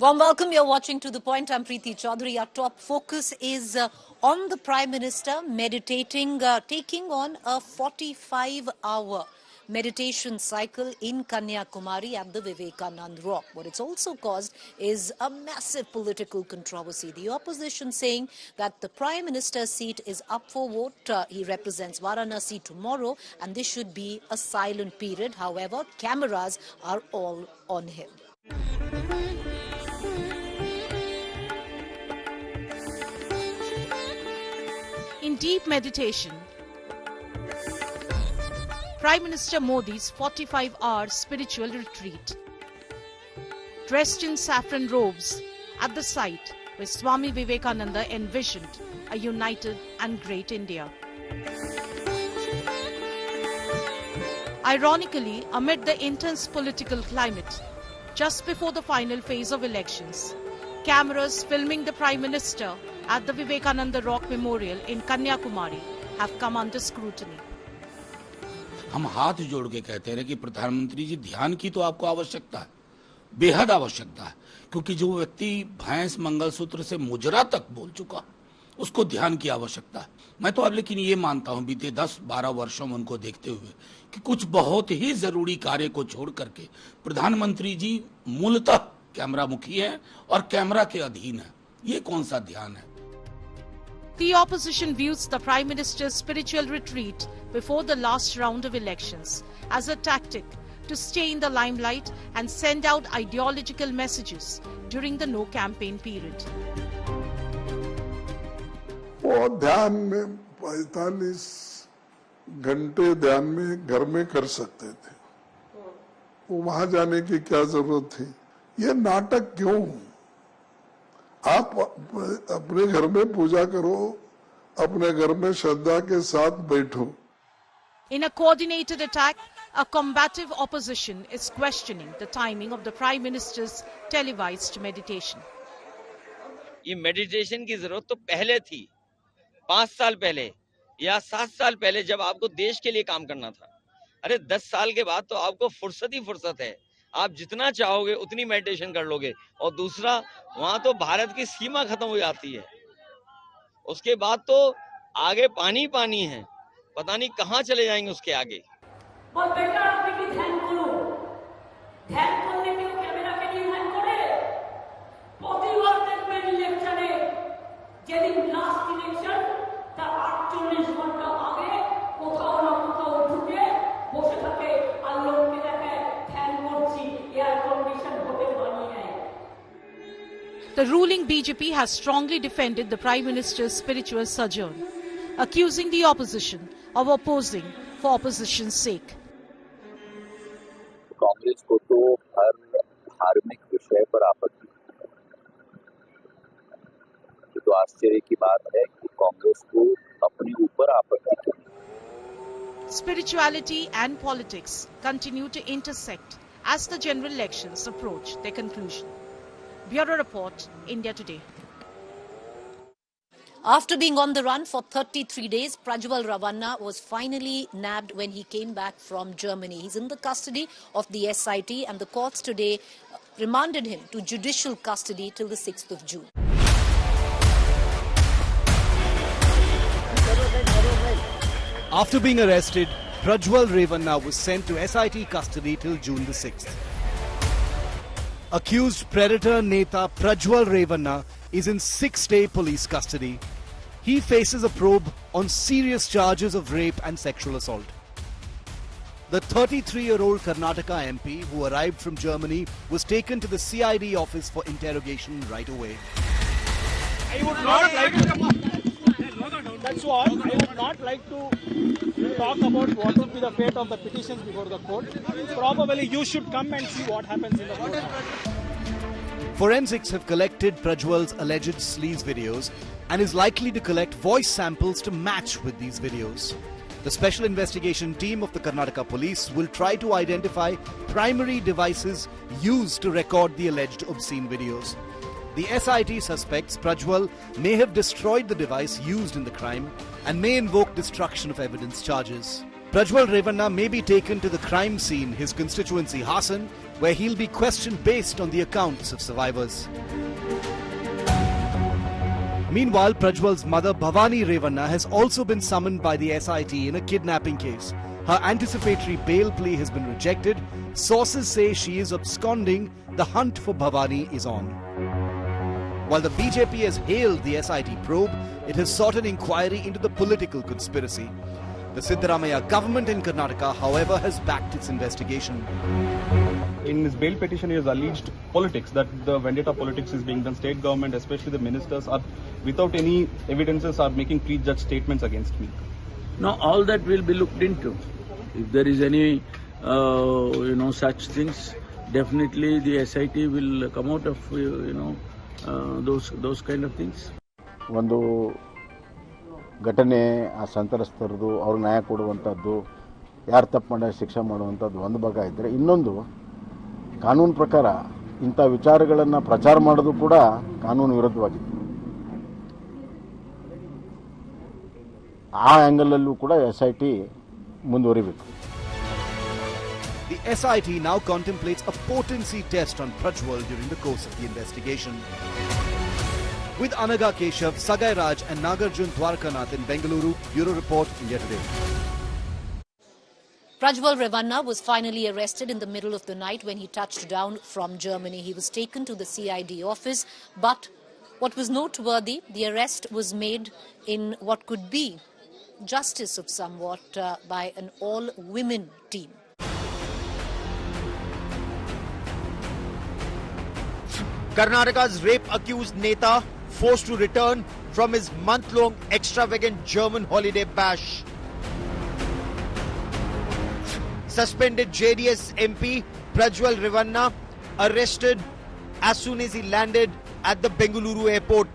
Warm welcome. You're watching To The Point. I'm Preeti Chaudhary. Our top focus is on the Prime Minister meditating, taking on a 45-hour meditation cycle in Kanyakumari at the Vivekanand Rock. What it's also caused is a massive political controversy. The opposition saying that the Prime Minister's seat is up for vote. He represents Varanasi tomorrow, and this should be a silent period. However, cameras are all on him. In deep meditation, Prime Minister Modi's 45-hour spiritual retreat. Dressed in saffron robes at the site where Swami Vivekananda envisioned a united and great India. Ironically, amid the intense political climate, just before the final phase of elections, cameras filming the Prime Minister at the Vivekananda Rock Memorial in Kanyakumari have come under scrutiny. हम हाथ जोड़ के कहते हैं कि प्रधानमंत्री जी ध्यान की तो आपको आवश्यकता है, बेहद आवश्यकता है, क्योंकि जो व्यक्ति भैंस मंगलसूत्र से मुजरा तक बोल चुका उसको ध्यान की आवश्यकता है। मैं तो अब लेकिन ये मानता हूं बीते 10-12 वर्षों में उनको देखते हुए कि कुछ बहुत ही जरूरी कार्य को छोड़ करके प्रधानमंत्री जी मूलतः कैमरा मुखी हैं और कैमरा के अधीन है। ये कौन सा ध्यान है? The opposition views the Prime Minister's spiritual retreat before the last round of elections as a tactic to stay in the limelight and send out ideological messages during the no campaign period. वो ध्यान में 45 घंटे ध्यान में घर में कर सकते थे, वो वहां जाने की क्या जरूरत थी? ये नाटक क्यों? आप अपने घर में पूजा करो, अपने घर में श्रद्धा के साथ बैठो. In a coordinated attack, a combative opposition is questioning the timing of the Prime Minister's televised meditation. ये मेडिटेशन की जरूरत तो पहले थी, 5 साल पहले या 7 साल पहले, जब आपको देश के लिए काम करना था. अरे 10 साल के बाद तो आपको फुर्सत ही फुर्सत है. आप जितना चाहोगे उतनी मेडिटेशन कर लोगे. और दूसरा, वहां तो भारत की सीमा खत्म हो जाती है. उसके बाद तो आगे पानी पानी है, पता नहीं कहां चले जाएंगे उसके आगे. और बेटा আপনি কি ধ্যান করো, ধ্যান করলে কেউ ক্যামেরাকে নিয়ে ধ্যান করে? প্রতিবার দেখবেন ইলেকশনে, যেদিন লাস্ট ইলেকশন তার 48 ঘন্টা আগে কোথাও না কোথাও ঢুকে বসে থাকে আর লোককে দেখে ধ্যান করছি, এয়ার কন্ডিশন হোটেল বানিয়ে নেয়. The ruling BJP has strongly defended the Prime Minister's spiritual sojourn, accusing the opposition of opposing for opposition's sake. Congress को तो हर धार्मिक विषय पर आपत्ति है. ये तो आश्चर्य की बात है कि कांग्रेस को अपने ऊपर आपत्ति क्यों? Spirituality and politics continue to intersect as the general elections approach their conclusion. Bureau Report, India Today. After being on the run for 33 days, Prajwal Ravana was finally nabbed when he came back from Germany. He's in the custody of the SIT, and the courts today remanded him to judicial custody till the 6th of June. After being arrested, Prajwal Ravana was sent to SIT custody till June the 6th. Accused predator Neta Prajwal Ravana is in 6-day police custody. He faces a probe on serious charges of rape and sexual assault. The 33-year-old Karnataka MP who arrived from Germany was taken to the CID office for interrogation right away. I would not like to, that's what, I would not like to talk about what would be the fate of the petitions before the court. Probably you should come and see what happens in the court. Forensics have collected Prajwal's alleged sleaze videos and is likely to collect voice samples to match with these videos. The special investigation team of the Karnataka police will try to identify primary devices used to record the alleged obscene videos. The SIT suspects Prajwal may have destroyed the device used in the crime and may invoke destruction of evidence charges. Prajwal Ravana may be taken to the crime scene, his constituency Hassan, where he'll be questioned based on the accounts of survivors. Meanwhile, Prajwal's mother Bhavani Revanna has also been summoned by the SIT in a kidnapping case. Her anticipatory bail plea has been rejected. Sources say she is absconding. The hunt for Bhavani is on. While the BJP has hailed the SIT probe, it has sought an inquiry into the political conspiracy. The Siddaramaiah government in Karnataka, however, has backed its investigation. In his bail petition, he has alleged politics, that the vendetta politics is being done. State government, especially the ministers, are without any evidences are making prejudged statements against me. Now, all that will be looked into. If there is any, such things, definitely the SIT will come out of, those kind of things. ಒಂದು ಘಟನೆ ಆ ಸಂತ್ರಸ್ತರದು ಅವ್ರಿಗೆ ನ್ಯಾಯ ಕೊಡುವಂಥದ್ದು, ಯಾರು ತಪ್ಪು ಮಾಡಿದ್ರೆ ಶಿಕ್ಷೆ ಮಾಡುವಂಥದ್ದು ಒಂದು ಭಾಗ ಇದ್ದರೆ, ಇನ್ನೊಂದು ಕಾನೂನು ಪ್ರಕಾರ ಇಂಥ ವಿಚಾರಗಳನ್ನು ಪ್ರಚಾರ ಮಾಡೋದು ಕೂಡ ಕಾನೂನು ವಿರುದ್ಧವಾಗಿದೆ. ಆ ಆ್ಯಂಗಲಲ್ಲೂ ಕೂಡ SIT ಮುಂದುವರಿಬೇಕು. The SIT now contemplates a potency test on Prajwal during the course of the investigation. With Anaga Keshav, Sagai Raj and Nagarjun Dwarkanath in Bengaluru, Bureau Report, India Today. Prajwal Revanna was finally arrested in the middle of the night when he touched down from Germany. He was taken to the CID office, but what was noteworthy, the arrest was made in what could be justice of somewhat by an all-women team. Karnataka's rape-accused Neta forced to return from his month-long extravagant German holiday bash. Suspended JDS MP Prajwal Revanna arrested as soon as he landed at the Bengaluru airport.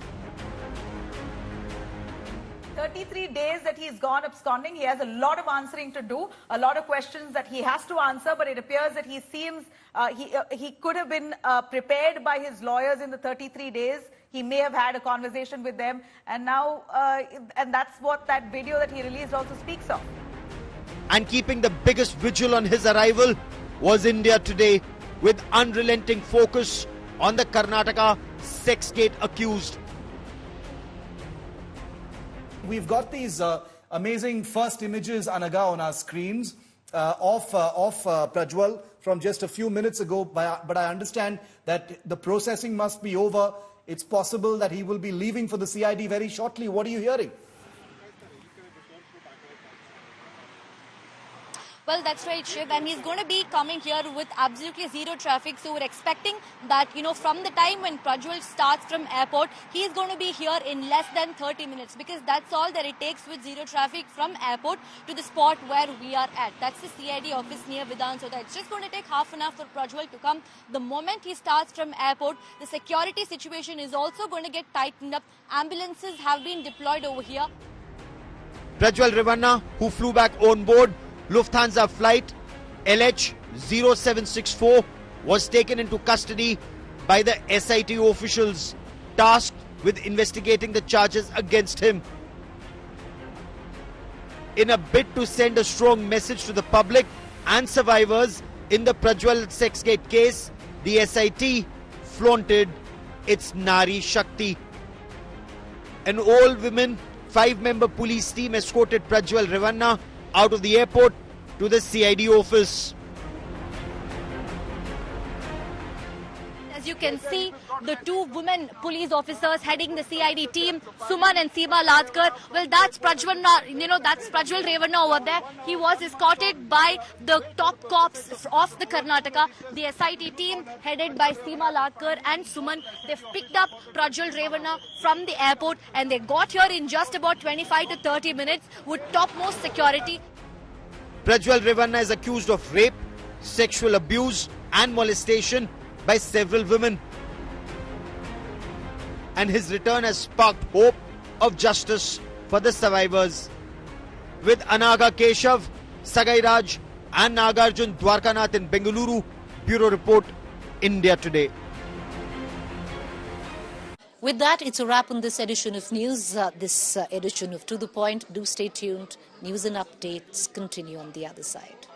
33 days that he's gone absconding. He has a lot of answering to do, a lot of questions that he has to answer, but it appears that he seems he could have been prepared by his lawyers in the 33 days. He may have had a conversation with them, and now and that's what that video that he released also speaks of. And keeping the biggest vigil on his arrival was India Today, with unrelenting focus on the Karnataka sexgate accused. We've got these amazing first images, Anaga, on our screens of Prajwal from just a few minutes ago. But I understand that the processing must be over. It's possible that he will be leaving for the CID very shortly. What are you hearing? Well, that's right, Shiv, and he's going to be coming here with absolutely zero traffic. So we're expecting that, from the time when Prajwal starts from airport, he's going to be here in less than 30 minutes, because that's all that it takes with zero traffic from airport to the spot where we are at. That's the CID office near Vidhan Sodha. It's just going to take half an hour for Prajwal to come. The moment he starts from airport, the security situation is also going to get tightened up. Ambulances have been deployed over here. Prajwal Revanna, who flew back on board Lufthansa flight LH0764, was taken into custody by the SIT officials tasked with investigating the charges against him. In a bid to send a strong message to the public and survivors in the Prajwal sexgate case, the SIT flaunted its Nari Shakti. An all-women 5-member police team escorted Prajwal Revanna out of the airport to the CID office. As you can see, the two women police officers heading the CID team, Suman and Seema Ladkar. Well, that's Prajwal, that's Prajwal Revanna over there. He was escorted by the top cops of the Karnataka. The SIT team headed by Seema Ladkar and Suman. They've picked up Prajwal Revanna from the airport, and they got here in just about 25 to 30 minutes with topmost security. Prajwal Revanna is accused of rape, sexual abuse and molestation by several women. And his return has sparked hope of justice for the survivors. With Anaga Keshav, Sagai Raj and Nagarjun Dwarkanath in Bengaluru, Bureau Report, India Today. With that, it's a wrap on this edition of news, this edition of To The Point. Do stay tuned. News and updates continue on the other side.